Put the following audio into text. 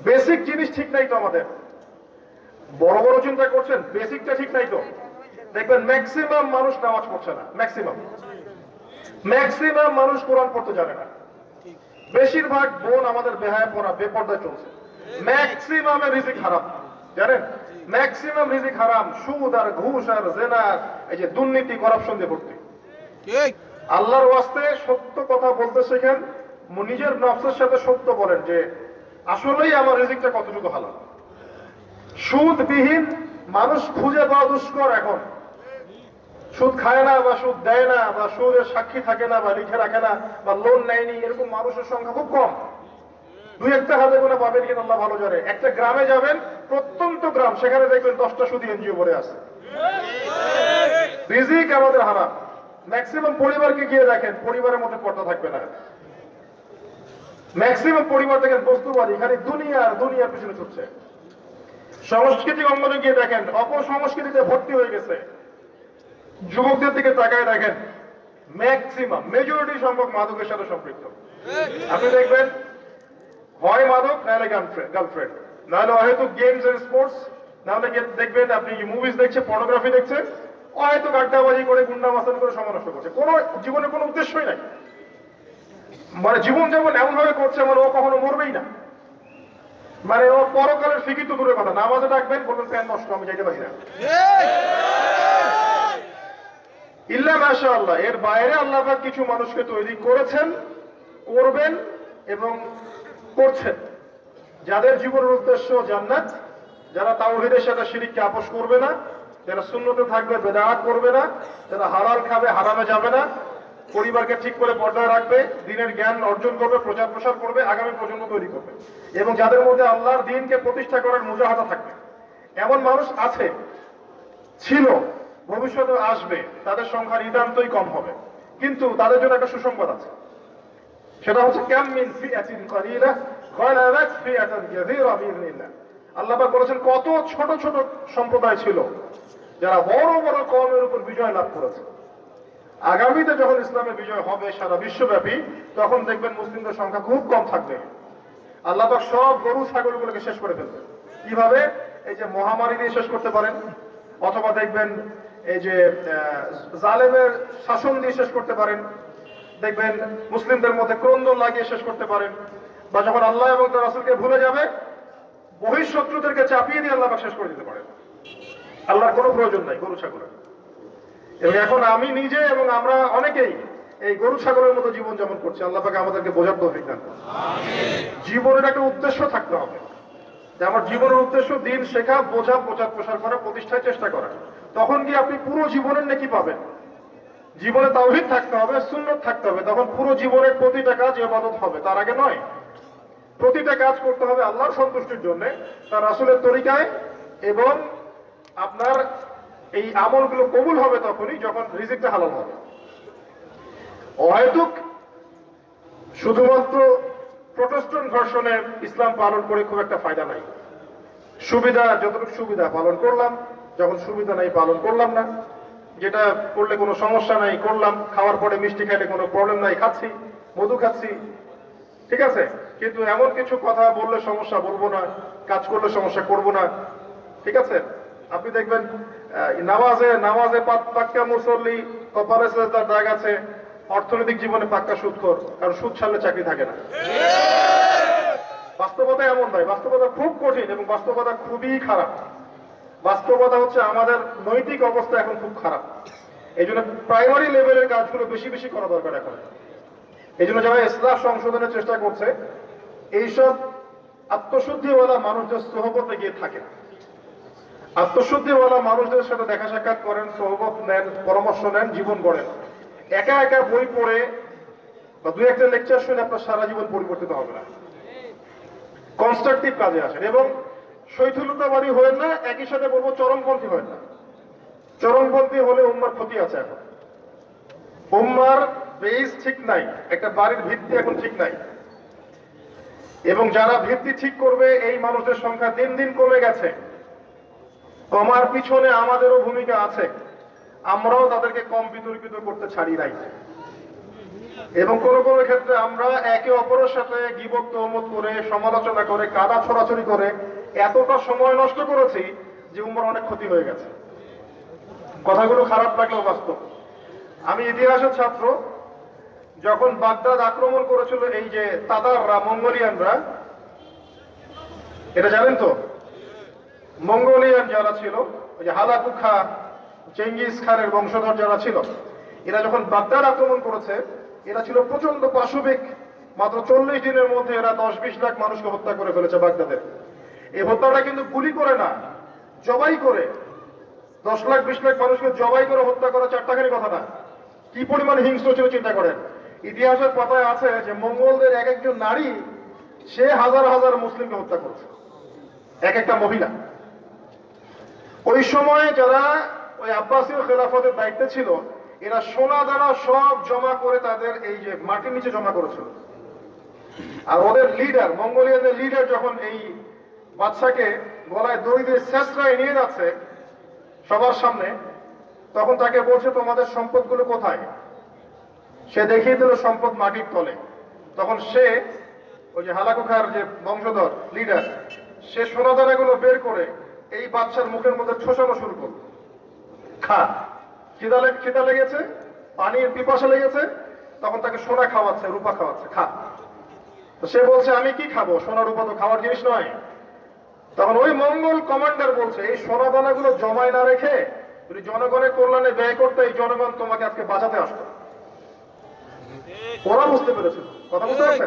Basic জিনিস ঠিক নাই তো আমাদের। বড় বড় চিন্তা করছেন, বেসিকটা ঠিক নাই তো। দেখবেন ম্যাক্সিমাম মানুষ নামাজ পড়ছে না, ম্যাক্সিমাম মানুষ কোরআন পড়তে জানে না। বেশিরভাগ বোন আমাদের বেহায়া পড়া, বেপর্দা চলছে। ম্যাক্সিমামের রিজিক হারাম, জানেন? ম্যাক্সিমাম রিজিক হারাম, সুদ আর ঘুষ আর জেনা, এই যে দুর্নীতি, করাপশন দিয়ে ভর্তি। আল্লাহর ওয়াস্তে সত্য কথা বলতে শেখেন, নিজের নফসের সাথে সত্য বলেন যে আসলেই আমার রিজিকটা কতটুকু হালাল। সুদবিহীন মানুষ খুঁজে পাওয়া দুষ্কর এখন। সুদ খায় না বা সুদ দেয় না বা সুদের সাক্ষী থাকে না বা লিখে রাখে না বা লোন নেয়নি, এরকম মানুষের সংখ্যা খুব কম। দুই একটা হাতে কোনো পাবেন কিনা আল্লাহ ভালো জানে। একটা গ্রামে যাবেন, প্রত্যন্ত গ্রাম, সেখানে দেখবেন 10টা সুদী এনজিও ভরে আছে। রিজিক আমাদের হারাম। ম্যাক্সিমাম পরিবারকে গিয়ে দেখেন, পরিবারের মধ্যে পর্দা থাকবে না। ম্যাক্সিমাম পরিবার দেখেন বস্তুবাদী, এখানে দুনিয়ার পিছনে ছুটছে। সাংস্কৃতিক অঙ্গনে গিয়ে দেখেন অপসংস্কৃতিতে ভর্তি হয়ে গেছে। যুবকদের দিকে তাকায় দেখেন, ম্যাক্সিমাম মেজরিটি সংখ্যক মাদকের সাথে সম্পৃক্ত। আপনি দেখবেন হয় মাদক, নাহলে গার্লফ্রেন্ড, নাহলে হয়তো গেমস এন্ড স্পোর্টস, নাহলে দেখবেন আপনি মুভিজ দেখছে, পর্নোগ্রাফি দেখছে, হয়তো গাড্ডাবাজি করে, গুন্ডা মাস্তানি করে সময় নষ্ট করছে। কোনো জীবনে কোনো উদ্দেশ্যই নাই। মানে জীবন যেমন এমন ভাবে করছে মানে ও কখনো মরবেই না। মানে ও পরকালের ফিকির তো দূরের কথা, নামাজে ডাকবেন বলবেন প্যান নষ্ট, আমি যাইতে পারি না। ইল্লা মাশাআল্লাহ, এর বাইরে আল্লাহ পাক কিছু মানুষকে তৈরি করেছেন, করবেন এবং করছেন, যাদের জীবনের উদ্দেশ্য জান্নাত, যারা তাওহীদের সাথে শিরককে আপোস করবে না, যারা সুন্নতে থাকবে, বেদাত করবে না, যারা হালাল খাবে, হারামে যাবে না, পরিবারকে ঠিক করে পর্দায় রাখবে, দ্বীনের জ্ঞান অর্জন করবে, প্রচার প্রসার করবে, আগামী প্রজন্ম তৈরি করবে, এবং যাদের মধ্যে আল্লাহর দ্বীনকে প্রতিষ্ঠা করার মুজাহাদা থাকবে। এমন মানুষ আছে, ছিল, ভবিষ্যতে আসবে, তাদের সংখ্যা নিতান্তই কম হবে। কিন্তু তাদের জন্য একটা সুসংবাদ আছে, সেটা হচ্ছে কাম মিন ফিআতিন কালিলা গালাবাত ফিআতান কাসীরা বিইذنিল্লাহ। আল্লাহ পাক বলেছেন কত ছোট ছোট সম্প্রদায় ছিল যারা বড় বড় কওমের উপর বিজয় লাভ করেছে। আগামীতে যখন ইসলামের বিজয় হবে সারা বিশ্বব্যাপী, তখন দেখবেন মুসলিমদের সংখ্যা খুব কম থাকবে। আল্লাহ পাক সব গরু ছাগলগুলোকে শেষ করে ফেলবে। কিভাবে? এই যে মহামারী দিয়ে শেষ করতে পারেন, অথবা দেখবেন এই যে জালেমের শাসন দিয়ে শেষ করতে পারেন, দেখবেন মুসলিমদের মধ্যে ক্রন্দন লাগিয়ে শেষ করতে পারেন, বা যখন আল্লাহ এবং তার রাসূলকে ভুলে যাবে, বহিঃশত্রুদেরকে চাপিয়ে দিয়ে আল্লাহ পাক শেষ করে দিতে পারেন। আল্লাহর কোনো প্রয়োজন নাই গরু ছাগলের। এবং এখন আমি নিজে এবং আমরা অনেকেই এই গরু ছাগলের মতো জীবন যাপন করছি। আল্লাহ পাক আমাদেরকে বোঝার তৌফিক দান করুন। জীবনের একটা উদ্দেশ্য থাকতে হবে, যে আমার জীবনের উদ্দেশ্য দিন শেখা, বোঝা, প্রচার প্রসার করা, প্রতিষ্ঠায় চেষ্টা করা। তখন কি আপনি পুরো জীবনের নেকি পাবেন। জীবনে তাওহীদ থাকতে হবে, সুন্নাত থাকতে হবে, তখন পুরো জীবনের প্রতিটা কাজ ইবাদত হবে। তার আগে নয়। প্রতিটা কাজ করতে হবে আল্লাহর সন্তুষ্টির জন্য, তার রাসূলের তরিকায়, এবং আপনার এই আমলগুলো কবুল হবে তখনই যখন রিজিকটা হালাল হবে। অহেতুক শুধুমাত্র প্রোটেস্ট্যান্ট ভার্সনের ইসলাম পালন করে খুব একটা ফায়দা নাই। সুবিধা যতটুকু সুবিধা পালন করলাম, যখন সুবিধা নাই পালন করলাম না, যেটা করলে কোনো সমস্যা নাই করলাম, খাওয়ার পরে মিষ্টি খাইলে কোনো প্রবলেম নাই খাচ্ছি, মধু খাচ্ছি, ঠিক আছে। কিন্তু এমন কিছু কথা বললে সমস্যা বলবো না, কাজ করলে সমস্যা করব না, ঠিক আছে। আপনি দেখবেন নামাজে পাক্কা মুসল্লি, কপালে সেজদার দাগ আছে, অর্থনৈতিক জীবনে পাক্কা সুদখোর, কারণ সুদ ছাড়লে চাকরি থাকে না। বাস্তবতা এমন নয়, বাস্তবতা খুব কঠিন এবং বাস্তবতা খুবই খারাপ। বাস্তবতা হচ্ছে আমাদের নৈতিক অবস্থা এখন খুব খারাপ। এই জন্য প্রাইমারি লেভেলের কাজগুলো বেশি বেশি করা দরকার এখন। এই জন্য যারা ইসলাম সংশোধনের চেষ্টা করছে, এইসব আত্মশুদ্ধিওয়ালা মানুষদের সোহবতে গিয়ে থাকে, আত্মশুদ্ধিওয়ালা মানুষদের সাথে দেখা সাক্ষাৎ করেন, সোহবত নেন, পরামর্শ নেন, জীবন গড়েন। একা একা বই পড়ে বা দুই একটা লেকচার শুনে আপনার সারা জীবন পরিবর্তিত হবে না। কনস্ট্রাকটিভ কাজে আসেন এবং শৈথিলতাবাদী হয়েন না, একই সাথে বলবো চরমপন্থী হয়েন না। চরমপন্থী হলে উম্মার ক্ষতি আছে। এখন উম্মার বেস ঠিক নাই, একটা বাড়ির ভিত্তি এখন ঠিক নাই, এবং যারা ভিত্তি ঠিক করবে এই মানুষদের সংখ্যা দিন দিন কমে গেছে। কমার পিছনে আমাদেরও ভূমিকা আছে, আমরাও তাদেরকে কম বিতর্কিত করতে ছাড়ি নাই। এবং কোনো কোনো ক্ষেত্রে আমরা একে অপরের সাথে গীবত তহমত করে সমালোচনা করে কাদা ছড়াছড়ি করে এতটা সময় নষ্ট করেছি যে উম্মার অনেক ক্ষতি হয়ে গেছে। কথাগুলো খারাপ লাগলেও বাস্তব। আমি ইতিহাসের ছাত্র। যখন বাগদাদ আক্রমণ করেছিল এই যে তাতাররা, মঙ্গোলিয়ানরা, এটা জানেন তো, মঙ্গোলিয়ান যারা ছিল, ওই যে হালাকুখা চেঙ্গিস খানের বংশধর যারা ছিল, এরা যখন বাগদাদ আক্রমণ করেছে, এরা ছিল প্রচন্ড পাশবিক। মাত্র 40 দিনের মধ্যে এরা 10-20 লাখ মানুষকে হত্যা করে ফেলেছে বাগদাদের। এই হত্যাটা কিন্তু গুলি করে না, জবাই করে। 10 লাখ 20 লাখ মানুষকে জবাই করে হত্যা করা চারটাখানি কথা না। কি পরিমাণ হিংস্র ছিল চিন্তা করেন। ইতিহাসের পাতায় আছে যে মঙ্গলদের এক একজন নারী সে হাজার হাজার মুসলিমকে হত্যা করেছে, এক একটা মহিলা। ওই সময় যারা ওই আব্বাসীয় খেলাফতের দায়িত্বে ছিল, এরা সোনা দানা সব জমা করে তাদের এই যে মাটির নিচে জমা করেছিল। আর ওদের লিডার, মঙ্গোলিয়ানদের লিডার যখন এই বাচ্চাকে গলায় দড়ি দিয়ে শেষরায় নিয়ে যাচ্ছে সবার সামনে, তখন তাকে বলছে তোমাদের সম্পদগুলো কোথায়? সে দেখিয়ে দিল সম্পদ মাটির তলে। তখন সে ওই যে হালাকুখার যে বংশধর লিডার, সে সোনাদানাগুলো বের করে এই বাচ্চার মুখের মধ্যে ঠোসানো শুরু করল। খা, খিদা লেগেছে, পানির পিপাসা লেগেছে, তখন তাকে সোনা খাওয়াচ্ছে, রূপা খাওয়াচ্ছে, খা। তো সে বলছে আমি কি খাবো, সোনা রূপা তো খাওয়ার জিনিস নয়। তখন ওই মঙ্গল কমান্ডার বলছে এই সোনা দানাগুলো জমায় না রেখে যদি জনগণের কল্যাণে ব্যয় করতে, এই জনগণ তোমাকে আজকে বাঁচাতে আসতো। ওরা বুঝতে পেরেছিল। কথা বুঝতে পারছেন?